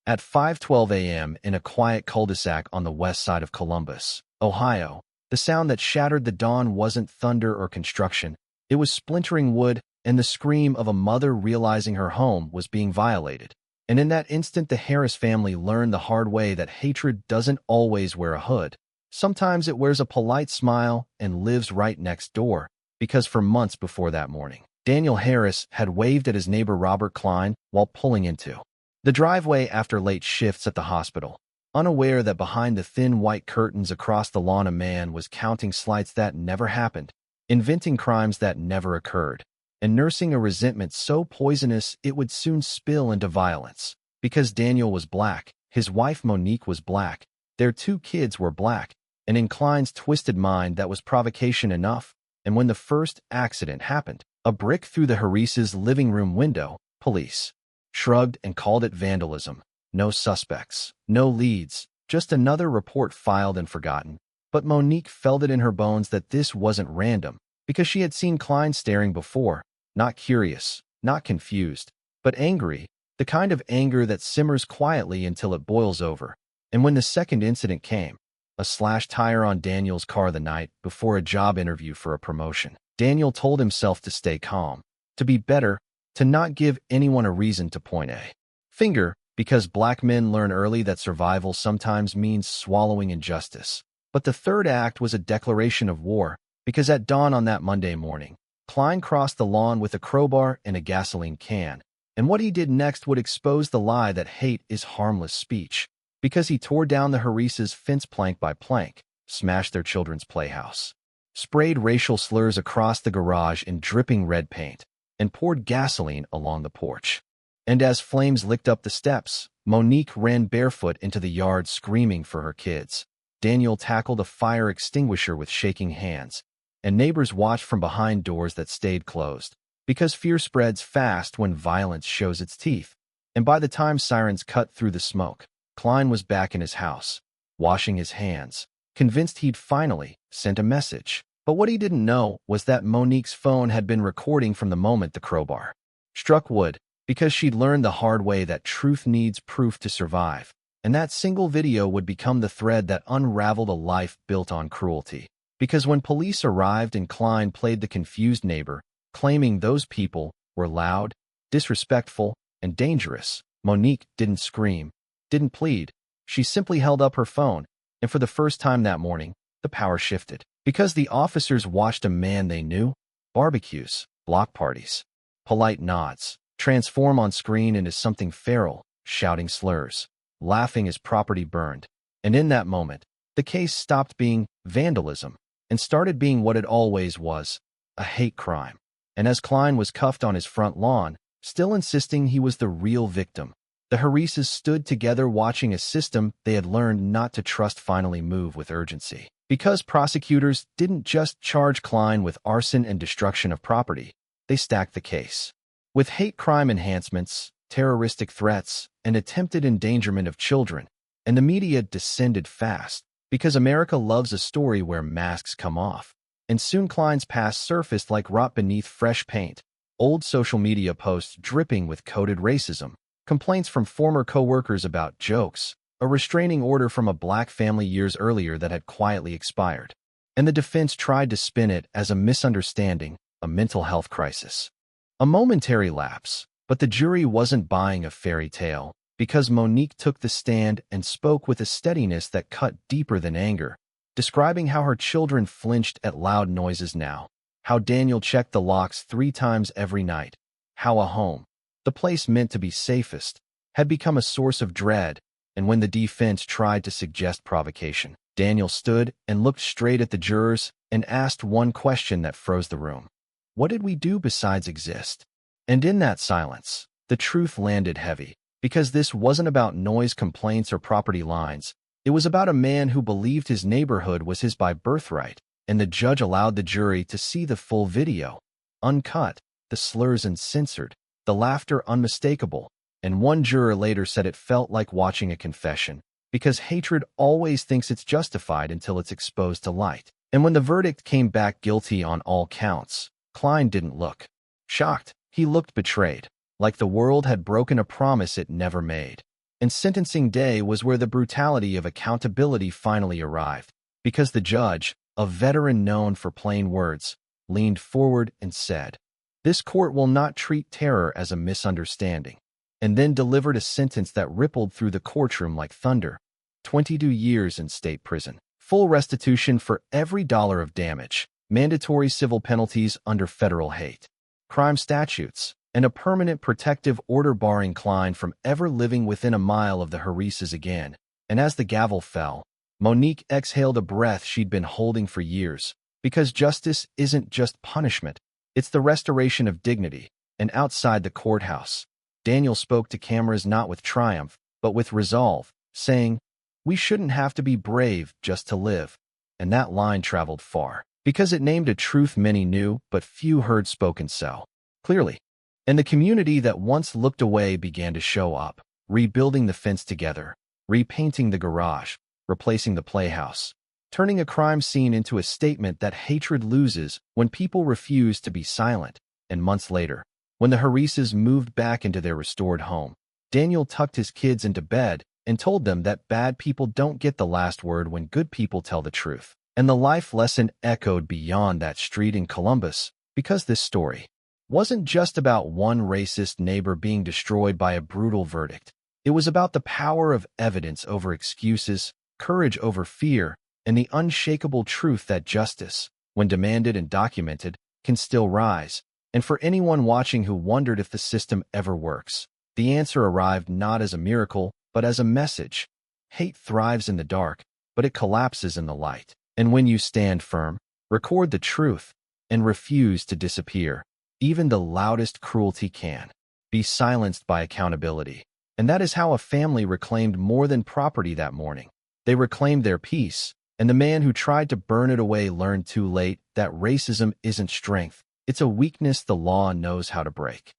At 5:12 a.m. in a quiet cul-de-sac on the west side of Columbus, Ohio, the sound that shattered the dawn wasn't thunder or construction. It was splintering wood and the scream of a mother realizing her home was being violated. And in that instant, the Harris family learned the hard way that hatred doesn't always wear a hood. Sometimes it wears a polite smile and lives right next door, because for months before that morning, Daniel Harris had waved at his neighbor Robert Klein while pulling into the driveway after late shifts at the hospital, unaware that behind the thin white curtains across the lawn a man was counting slights that never happened, inventing crimes that never occurred, and nursing a resentment so poisonous it would soon spill into violence. Because Daniel was black, his wife Monique was black, their 2 kids were black, and in Klein's twisted mind that was provocation enough. And when the first accident happened, a brick through the Harris's living room window, police shrugged and called it vandalism. No suspects, no leads, just another report filed and forgotten. But Monique felt it in her bones that this wasn't random, because she had seen Klein staring before, not curious, not confused, but angry, the kind of anger that simmers quietly until it boils over. And when the second incident came, a slashed tire on Daniel's car the night before a job interview for a promotion, Daniel told himself to stay calm, to be better, to not give anyone a reason to point a finger, because black men learn early that survival sometimes means swallowing injustice. But the third act was a declaration of war, because at dawn on that Monday morning, Klein crossed the lawn with a crowbar and a gasoline can, and what he did next would expose the lie that hate is harmless speech, because he tore down the Harris's fence plank by plank, smashed their children's playhouse, sprayed racial slurs across the garage in dripping red paint, and poured gasoline along the porch. And as flames licked up the steps, Monique ran barefoot into the yard screaming for her kids. Daniel tackled a fire extinguisher with shaking hands, and neighbors watched from behind doors that stayed closed, because fear spreads fast when violence shows its teeth. And by the time sirens cut through the smoke, Klein was back in his house, washing his hands, convinced he'd finally sent a message. But what he didn't know was that Monique's phone had been recording from the moment the crowbar struck wood, because she'd learned the hard way that truth needs proof to survive, and that single video would become the thread that unraveled a life built on cruelty. Because when police arrived and Klein played the confused neighbor, claiming those people were loud, disrespectful, and dangerous, Monique didn't scream, didn't plead. She simply held up her phone, and for the first time that morning, the power shifted. Because the officers watched a man they knew, barbecues, block parties, polite nods, transform on screen into something feral, shouting slurs, laughing as property burned. And in that moment, the case stopped being vandalism and started being what it always was, a hate crime. And as Klein was cuffed on his front lawn, still insisting he was the real victim, the Harrises stood together watching a system they had learned not to trust finally move with urgency. Because prosecutors didn't just charge Klein with arson and destruction of property, they stacked the case with hate crime enhancements, terroristic threats, and attempted endangerment of children. And the media descended fast, because America loves a story where masks come off. And soon Klein's past surfaced like rot beneath fresh paint, old social media posts dripping with coded racism, complaints from former co-workers about jokes, a restraining order from a black family years earlier that had quietly expired. And the defense tried to spin it as a misunderstanding, a mental health crisis, a momentary lapse. But the jury wasn't buying a fairy tale, because Monique took the stand and spoke with a steadiness that cut deeper than anger, describing how her children flinched at loud noises now, how Daniel checked the locks 3 times every night, how a home, the place meant to be safest, had become a source of dread. And when the defense tried to suggest provocation, Daniel stood and looked straight at the jurors and asked one question that froze the room. What did we do besides exist? And in that silence, the truth landed heavy, because this wasn't about noise complaints or property lines. It was about a man who believed his neighborhood was his by birthright, and the judge allowed the jury to see the full video, uncut, the slurs uncensored, the laughter unmistakable. And one juror later said it felt like watching a confession, because hatred always thinks it's justified until it's exposed to light. And when the verdict came back guilty on all counts, Klein didn't look shocked. He looked betrayed, like the world had broken a promise it never made. And sentencing day was where the brutality of accountability finally arrived, because the judge, a veteran known for plain words, leaned forward and said, "This court will not treat terror as a misunderstanding," and then delivered a sentence that rippled through the courtroom like thunder: 22 years in state prison, full restitution for every dollar of damage, mandatory civil penalties under federal hate crime statutes, and a permanent protective order barring Klein from ever living within a mile of the Harises again. And as the gavel fell, Monique exhaled a breath she'd been holding for years, because justice isn't just punishment, it's the restoration of dignity. And outside the courthouse, Daniel spoke to cameras not with triumph, but with resolve, saying, "We shouldn't have to be brave just to live." And that line traveled far, because it named a truth many knew but few heard spoken so clearly. And the community that once looked away began to show up, rebuilding the fence together, repainting the garage, replacing the playhouse, turning a crime scene into a statement that hatred loses when people refuse to be silent. And months later, when the Harises moved back into their restored home, Daniel tucked his kids into bed and told them that bad people don't get the last word when good people tell the truth. And the life lesson echoed beyond that street in Columbus, because this story wasn't just about one racist neighbor being destroyed by a brutal verdict. It was about the power of evidence over excuses, courage over fear, and the unshakable truth that justice, when demanded and documented, can still rise. And for anyone watching who wondered if the system ever works, the answer arrived not as a miracle, but as a message. Hate thrives in the dark, but it collapses in the light. And when you stand firm, record the truth, and refuse to disappear, even the loudest cruelty can be silenced by accountability. And that is how a family reclaimed more than property that morning. They reclaimed their peace, and the man who tried to burn it away learned too late that racism isn't strength. It's a weakness the law knows how to break.